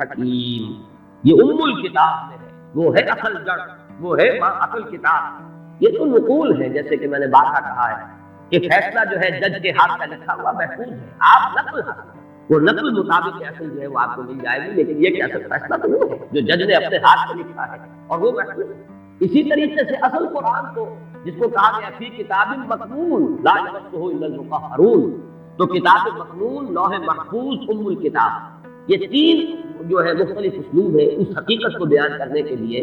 الحکیم، یہ ام الکتاب میں ہے، وہ ہے اصل جڑ، وہ ہے اصل کتاب۔ یہ تو نقول ہے، جیسے کہ میں نے بارہا کہا ہے کہ فیصلہ جو ہے جج کے ہاتھ کا لکھا ہوا محفوظ ہے، آپ نقل حاصل، وہ نقل مطابق اصل جو ہے وہ آپ کو مل جائے گی، لیکن یہ کہ اصل فیصلہ تو وہ ہے جو جج نے اپنے ہاتھ سے لکھا ہے اور وہ محفوظ ہے۔ اسی طریقے سے اصل قرآن کو جس کو کہا گیا فی کتاب مکنون لا یمسہ الا المطہرون، تو کتاب مکنون، لوح محفوظ، ام الکتاب، یہ تین جو ہے مختلف اسلوب ہے اس حقیقت کو بیان کرنے کے لیے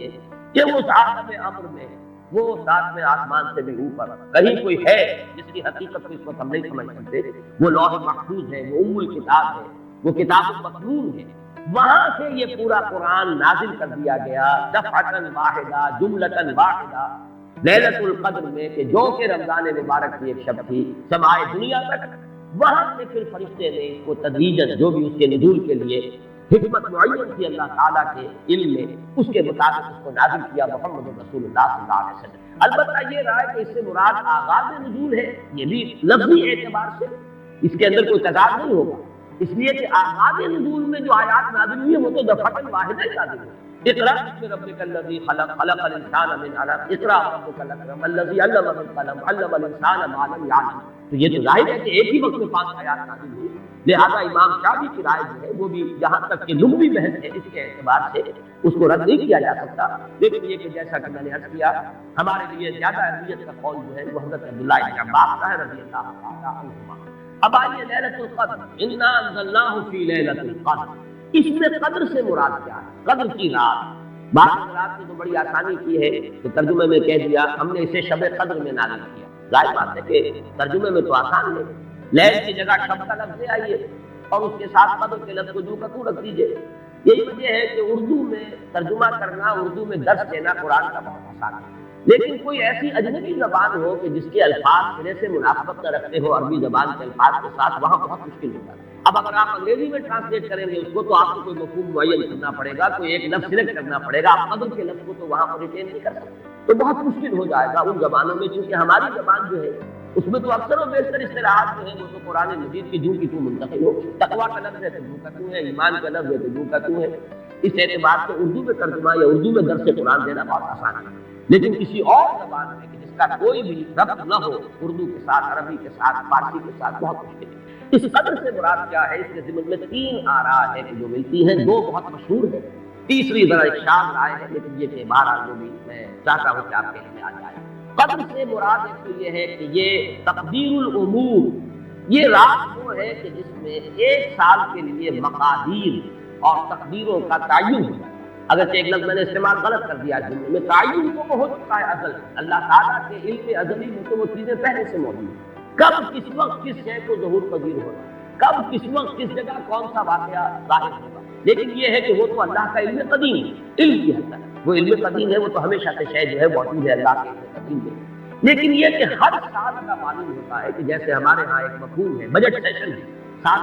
کہ وہ عالم امر میں، وہ ساتویں آسمان سے بھی اوپر کہیں کوئی ہے جس کی حقیقت کو اس وقت ہم نہیں سمجھ سکتے، وہ لوح محفوظ ہے، وہ ام الکتاب ہے، وہ کتاب مکنون ہے، وہاں سے یہ پورا قرآن نازل کر دیا گیا دفعۃ واحدہ، جملۃ واحدہ، لیلۃ القدر میں، کہ جو کہ رمضان مبارک کی ایک شب تھی، سمائے دنیا تک، وہاں سے پھر فرشتے نے اس کو تدریجاً جو بھی اس کے نزول کے لیے حکمت معین تھی اللہ تعالیٰ کے علم میں، اس کے مطابق اس کو نازل کیا محمد رسول اللہ صلی اللہ علیہ وسلم۔ البتہ یہ رہا ہے کہ اس سے مراد آغاز نزول ہے، یہ بھی لفظی اعتبار سے اس کے اندر کوئی تضاد نہیں ہوگا، اس لیے کہ آغاز نزول میں جو آیات نازل ہوئی ہیں وہ تو دفعۃ واحدہ نازل ہوئی۔ اقرأ باسم ربک الذی خلق، خلق الانسان من علق، اقرأ وربک الاکرم الذی علم بالقلم، علم الانسان ما لم یعلم۔ تو یہ تو ظاہر ہے کہ ایک ہی وقت میں 5 آیات نازل ہوئی، لہذا امام شافعی کی رائے جو ہے وہ بھی جہاں تک کہ لغوی بحث ہے اس کے اعتبار سے اس کو رد نہیں کیا جا سکتا، لیکن یہ کہ جیسا کہ میں نے عرض کیا ہمارے لیے زیادہ اہمیت کا قول جو ہے وہ حضرت عبداللہ بن عباس کا ہے رضی اللہ تعالیٰ عنہما۔ اب آئیے لیلۃ القدر، انا انزلناہ فی لیلۃ القدر، اس میں قدر سے مراد کیا ہے؟ قدر کی رات۔ بعض حضرات نے تو بڑی آسانی کی ہے کہ ترجمے میں کہہ دیا ہم نے اسے شب قدر میں نازل کیا، ظاہر بات ہے کہ ترجمے میں تو آسان ہے، لیل کی جگہ شب کا لفظ لے آئیے اور اس کے ساتھ قدر کے لفظ کو جو کا تو رکھ دیجیے۔ یہی وجہ ہے کہ اردو میں ترجمہ کرنا، اردو میں درس دینا قرآن کا بہت آسان ہے، لیکن کوئی ایسی اجنبی زبان ہو کہ جس کے الفاظ سرے سے مناسبت نہ رکھتے ہو عربی زبان کے الفاظ کے ساتھ، وہاں بہت مشکل ہوتا ہے۔ اب اگر آپ انگریزی میں ٹرانسلیٹ کریں گے اس کو تو آپ کو کوئی مفہوم معین کرنا پڑے گا، کوئی ایک لفظ سلیکٹ کرنا پڑے گا، آپ قدر کے لفظ کو تو وہاں پر ریٹین نہیں کر سکتے، تو بہت مشکل ہو جائے گا ان زبانوں میں، چونکہ ہماری زبان جو ہے اس میں تو اکثر و بیشتر اصطلاحات جو ہے وہ تو قرآن مجید کی جو کی تو منتقل ہو، تقویٰ کا لفظ ہے تو جو کا تو ہے، ایمان کا لفظ ہے تو جو کا تو ہے، اس اعتبار سے اردو میں ترجمہ یا اردو میں درس قرآن دینا بہت آسان ہے، لیکن کسی اور زبان میں کہ جس کا کوئی بھی ربط نہ ہو اردو کے ساتھ، عربی کے ساتھ، فارسی کے ساتھ، بہت مشکل ہے۔ اس قدر سے مراد کیا ہے؟ اس کے ضمن میں 3 آراء ہیں جو ملتی ہیں، 2 بہت مشہور ہیں، تیسری ذرا ایک شاذ رائے ہے، لیکن یہ کہ بہرحال جو بھی میں چاہتا ہوں کہ آپ کے علم میں آ جائے۔ قدر سے مراد ایک تو یہ ہے کہ یہ تقدیر الامور، یہ رات وہ ہے کہ جس میں 1 سال کے لیے مقادیر اور تقدیروں کا تعین ہو جائے۔ اگرچہ ایک لفظ میں نے استعمال غلط کر دیا جملے میں، تعین تو وہ ہو چکا ہے ازل، اللہ تعالیٰ کے علم ازلی میں تو وہ چیزیں پہلے سے موجود ہیں، کب کس وقت کس شے کو ظہور پذیر ہونا، کب کس وقت کس جگہ کون سا واقعہ ظاہر ہوگا، لیکن یہ ہے کہ وہ تو اللہ کا علم قدیم ہے، علم کی حد تک وہ علم قدیم ہے، وہ تو ہمیشہ سے شے جو ہے موجود ہے اللہ کے علم قدیم میں، لیکن یہ کہ ہر سال کا معلوم ہوتا ہے کہ جیسے ہمارے ہاں ایک مفہوم ہے بجٹ سیشن ہے، سال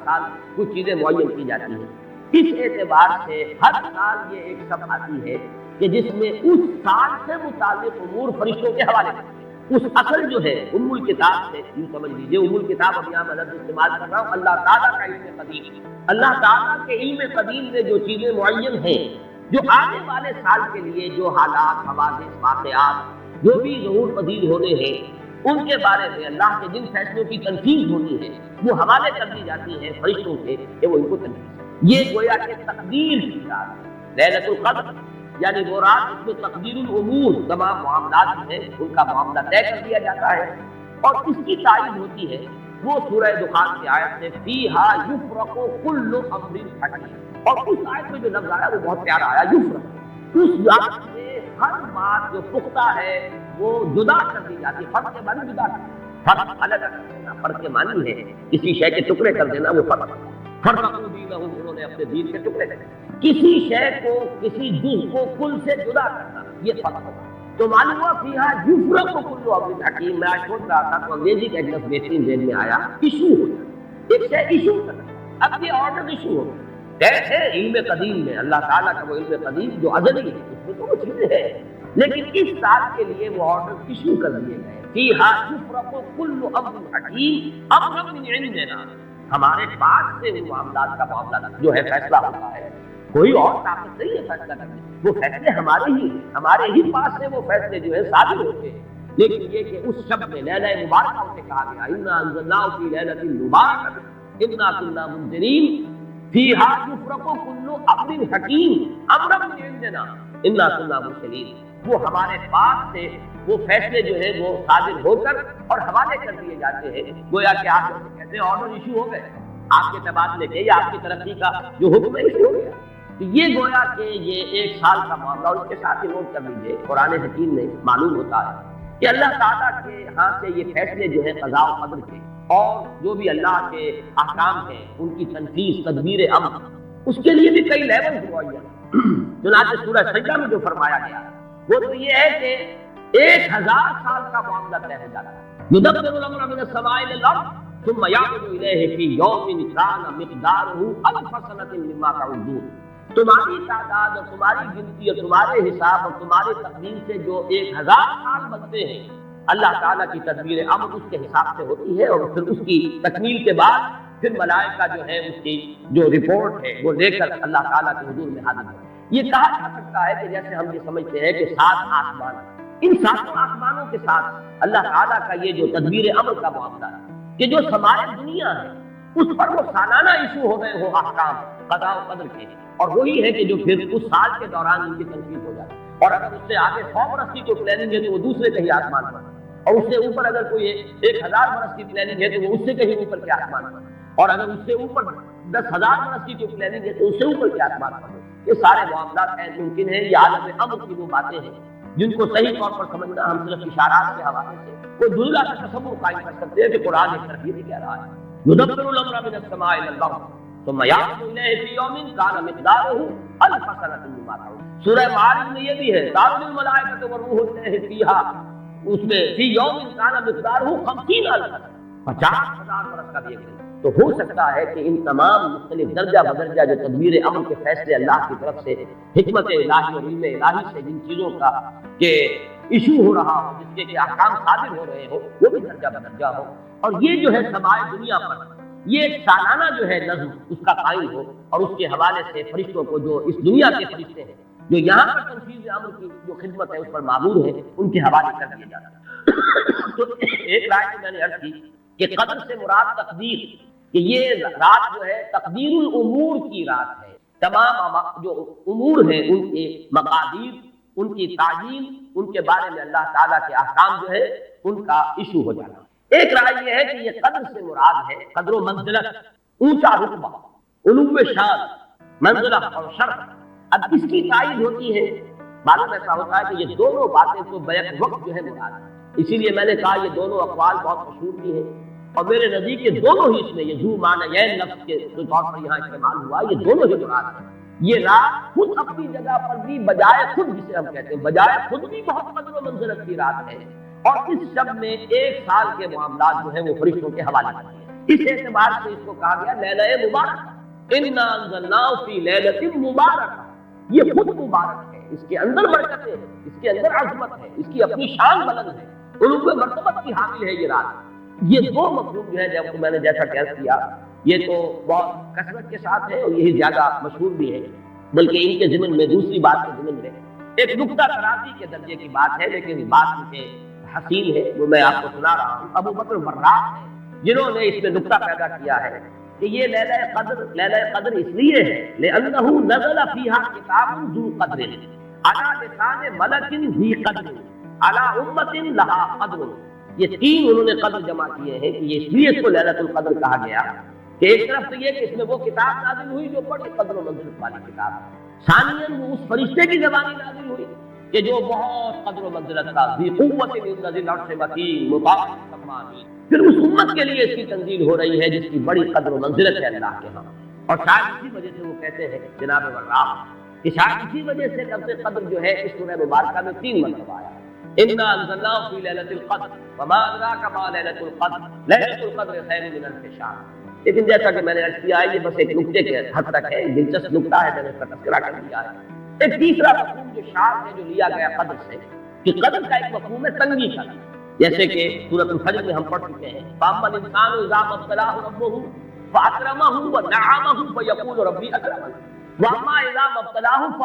کا کچھ چیزیں معین کی جاتی ہیں، اس اعتبار سے ہر سال یہ ایک شب آتی ہے کہ جس میں اس سال سے متعلق امور فرشتوں کے حوالے کرتے ہیں۔ اس اصل جو ہے ام الکتاب سے یوں سمجھ لیجیے، ام الکتاب اب یہاں میں لفظ استعمال کر رہا ہوں، اللہ تعالیٰ کا علم قدیم، اللہ تعالیٰ کے علم قدیم میں جو چیزیں معین ہیں، جو آنے والے سال کے لیے جو حالات، حوادث، واقعات جو بھی ظہور پذیر ہونے ہیں، ان کے بارے میں اللہ کے جن فیصلوں کی تنفیذ ہونی ہے وہ حوالے کر دی جاتی ہے فرشتوں سے کہ وہ ان کو تنفیذ۔ یہ گویا کہ تقدیر کی رات لیلۃ القدر، یعنی وہ رات اس میں تقدیر الامور، تمام معاملات ہیں ان کا معاملہ طے کر دیا جاتا ہے، اور اس کی تائید ہوتی ہے وہ سورہ دخان کی آیت سے فیہا یفرق کل امر حکیم، اور اس آیت میں جو لفظ آیا وہ بہت پیارا آیا، یفرق، اس رات میں ہر بات جو پختہ ہے وہ جدا کر دی جاتی ہے، فرق کے معنی جدا کر دینا، فرق الگ کر دینا، فرق کے معنی ہے کسی شے کے ٹکڑے کر دینا، وہ فرق فرقوا دینہم، انہوں نے اپنے دین کے ٹکڑے کرے، کسی شے کو، کسی جز کو کل سے جدا کرنا، یہ فرق ہوگا۔ تو معلوم ہوا فیہا یفرق کل امر حکیم، میں آج سوچ رہا تھا تو انگریزی کا ایک لفظ بہترین ذہن میں آیا، ایشو ہو جائے، ایک شے ایشو کرنا، اب یہ آرڈر ایشو ہو کیسے علم قدیم میں، اللہ تعالیٰ کا وہ علم قدیم جو ازلی ہے اس میں تو وہ چیزیں ہیں، لیکن اس سال کے لیے وہ آرڈر ایشو کر دیے گئے، فیہا یفرق کل امر حکیم امرا من عندنا، ہمارے پاس سے ان معاملات کا معاملہ جو ہے فیصلہ ہوتا ہے، کوئی اور طاقت نہیں ہے فیصلہ کرنے، وہ فیصلے ہمارے ہی ہیں، ہمارے ہی پاس سے وہ فیصلے جو ہے صادر ہوتے ہیں۔ لیکن یہ کہ اس شب میں لیلہ مبارکہ اسے کہا گیا انا انزلناہ فی لیلۃ مبارکۃ انا کنا منذرین فیہا یفرق کل امر حکیم امرا من عندنا انا کنا مرسلین۔ وہ ہمارے پاس سے وہ فیصلے جو ہے وہ صادر ہو کر اور حوالے کر دیے جاتے ہیں، گویا کہ آپ جیسے کہتے ہیں آرڈر ایشو ہو گئے، آپ کے تبادلے کے یا آپ کی ترقی کا جو حکم ایشو ہو گیا۔ تو یہ گویا کہ یہ 1 سال کا معاملہ، اور اس کے ساتھ ہی نوٹ کر لیجیے قرآن حکیم میں معلوم ہوتا ہے کہ اللہ تعالیٰ کے ہاں سے یہ فیصلے جو ہے قضاء و قدر کے اور جو بھی اللہ کے احکام ہیں ان کی تنفیذ تدبیر امر، اس کے لیے بھی کئی لیول معین۔ چنانچہ سورہ سجدہ میں جو فرمایا گیا وہ تو یہ ہے کہ 1000 سال کا معاملہ طے ہو جاتا ہے۔ یدبر الامر من السماء الى الارض ثم يعرج اليه في يوم كان مقداره 1000 سنة مما تعدون۔ تمہاری تعداد اور تمہاری گنتی اور تمہارے حساب اور تمہارے تقدیر سے جو 1000 سال بنتے ہیں، اللہ تعالیٰ کی تدبیر امر اس کے حساب سے ہوتی ہے، اور پھر اس کی تکمیل کے بعد پھر ملائکہ جو ہے اس کی جو رپورٹ ہے وہ لے کر اللہ تعالیٰ کے حضور میں حاضر ہے۔ یہ کہا جا سکتا ہے کہ جیسے ہم یہ سمجھتے ہیں کہ 7 آسمان، ان 7 آسمانوں کے ساتھ اللہ تعالیٰ کا یہ جو تدبیر امر کا معاملہ ہے کہ جو سماج دنیا ہے اس پر وہ سالانہ ایشو ہو گئے ہو احکام قضاء و قدر کے، اور وہی ہے کہ جو پھر اس سال کے دوران ان کی تنفیذ ہو جائے، اور اگر اس سے آگے 100 برس کی کوئی پلاننگ ہے تو وہ دوسرے کہیں آسمان پر، اور اس سے اوپر اگر کوئی 1000 برس کی پلاننگ ہے تو وہ اس سے کہیں اوپر کے آسمان پر، اور اگر اس سے اوپر 10,000 برس کی کوئی پلاننگ ہے تو اس سے اوپر کے آسمان پر۔ یہ سارے معاملات ہیں ممکن ہے، یہ عالم امر کی وہ باتیں ہیں جن کو صحیح طور پر سمجھنا ہم صرف اشارات کے حوالے سے کوئی دنیا کا تصور قائم کر سکتے ہیں کہ قرآن ایک ترتیب کہہ رہا ہے یدبر الامر من السماء الى الارض ثم يعرج اليه في يوم كان مقداره 1000 سنة مما تعدون۔ سورہ معارج میں یہ بھی ہے تعرج الملائکۃ والروح الیہ فیہا، اس میں فی یوم كان مقداره 50,000 سنة، 50,000 برس کا بھی ایک دن۔ تو ہو سکتا ہے کہ ان تمام مختلف درجہ بدرجہ جو تدبیر امر کے فیصلے اللہ کی طرف سے حکمت الہی اور علم الہی سے جن چیزوں کا کہ ایشو ہو رہا ہو، جس کے کہ احکام صادر ہو رہے ہو، وہ بھی درجہ بدرجہ ہو، اور یہ جو ہے سماع دنیا پر یہ ایک سالانہ جو ہے نظم اس کا قائم ہو، اور اس کے حوالے سے فرشتوں کو جو اس دنیا کے فرشتے ہیں جو یہاں پر تنفیذ امر کی جو خدمت ہے اس پر معمور ہے ان کے حوالے کر دیا جاتا ہے۔ تو ایک رائے میں نے عرض کی کہ قدر سے مراد تقدیر، کہ یہ رات جو ہے تقدیر الامور کی رات ہے، تمام جو امور ہیں ان کے مقادیر، ان کی تعیین، ان کے بارے میں اللہ تعالیٰ کے احکام جو ہے ان کا ایشو ہو جانا۔ ایک رائے یہ ہے کہ یہ قدر سے مراد ہے قدر و منزلت، اونچا رتبہ، علو شان، منزلت اور شرف۔ اب اس کی تائید ہوتی ہے، معلوم ایسا ہوتا ہے کہ یہ دونوں باتیں تو بیک وقت جو ہے مراد ہے، اسی لیے میں نے کہا یہ دونوں اقوال بہت مشہور بھی ہیں، اور میرے نزدیک یہ دونوں ہی اس میں یہ ذو معنیین لفظ کے طور پر یہاں استعمال ہوا، یہ دونوں ہی مراد ہیں۔ یہ رات خود اپنی جگہ پر بھی بجائے خود، جسے ہم کہتے ہیں بجائے خود بھی بہت قدر و منزلت کی رات ہے، اور اس شب میں 1 سال کے معاملات جو ہیں وہ فرشتوں کے حوالے کرتے ہیں۔ اس اعتبار سے اس کو کہا گیا لیلہ مبارک، انا انزلناہ فی لیلۃ مبارک، یہ خود مبارک ہے، اس کے اندر برکت ہے، اس کے اندر عظمت ہے، اس کی اپنی شان بلند ہے، علو مرتبت کی حامل ہے یہ رات۔ یہ دو مفہوم جو ہے جب میں نے جیسا کیس کیا یہ تو بہت کثرت کے ساتھ ہے اور یہی زیادہ مشہور بھی ہے، بلکہ ان کے ضمن میں دوسری بات کے ضمن میں ایک نکتہ طرازی کے درجے کی بات ہے، لیکن بات ان کے حسین ہے وہ میں آپ کو سنا رہا ہوں۔ ابو بکر وراق ہے جنہوں نے اس میں نکتہ پیدا کیا ہے کہ یہ لیلہ قدر اس لیے ہے لأنہ نزل فیہا کتاب ذو قدر علی لسان ملک ذی قدر علی امت لہا قدر۔ یہ 3 انہوں نے قدر جمع کیے ہیں کہ یہ اس لیے اس کو لیلۃ القدر کہا گیا کہ ایک طرف تو یہ کہ اس میں وہ کتاب نازل ہوئی جو بڑی قدر و منزلت والی کتاب، ثانیاً وہ اس فرشتے کی زبانی نازل ہوئی کہ جو بہت قدر و منزلت کا ذی قوت عند ذی العرش مکین مطاع ثم امین۔ پھر اس امت کے لیے اس کی تنزیل ہو رہی ہے جس کی بڑی قدر و منزلت ہے اللہ کے ہاں، اور شاید اسی وجہ سے وہ کہتے ہیں جناب وراق کہ شاید اسی وجہ سے لفظ قدر جو ہے اس سورہ مبارکہ میں 3 مرتبہ آیا، انا انزلناہ فی لیلۃ القدر وما ادراک ما لیلۃ القدر لیلۃ القدر خیر من الف شہر۔ لیکن جیسا کہ میں نے عرض کیا ہے یہ بس ایک نکتے کے حد تک ہے، دلچسپ نکتہ ہے، میں نے اس کا تذکرہ کر دیا ہے۔ ایک تیسرا مفہوم جو شاذ ہے جو لیا گیا قدر سے، کہ قدر کا ایک مفہوم ہے تنگی کا، جیسے کہ سورۃ الفجر میں ہم پڑھ چکے ہیں فاما الانسان اذا ما ابتلاه ربه فاکرمه ونعمه فیقول ربی اکرمن۔ وَأَمَّا إِذَا مَا ابْتَلَاهُ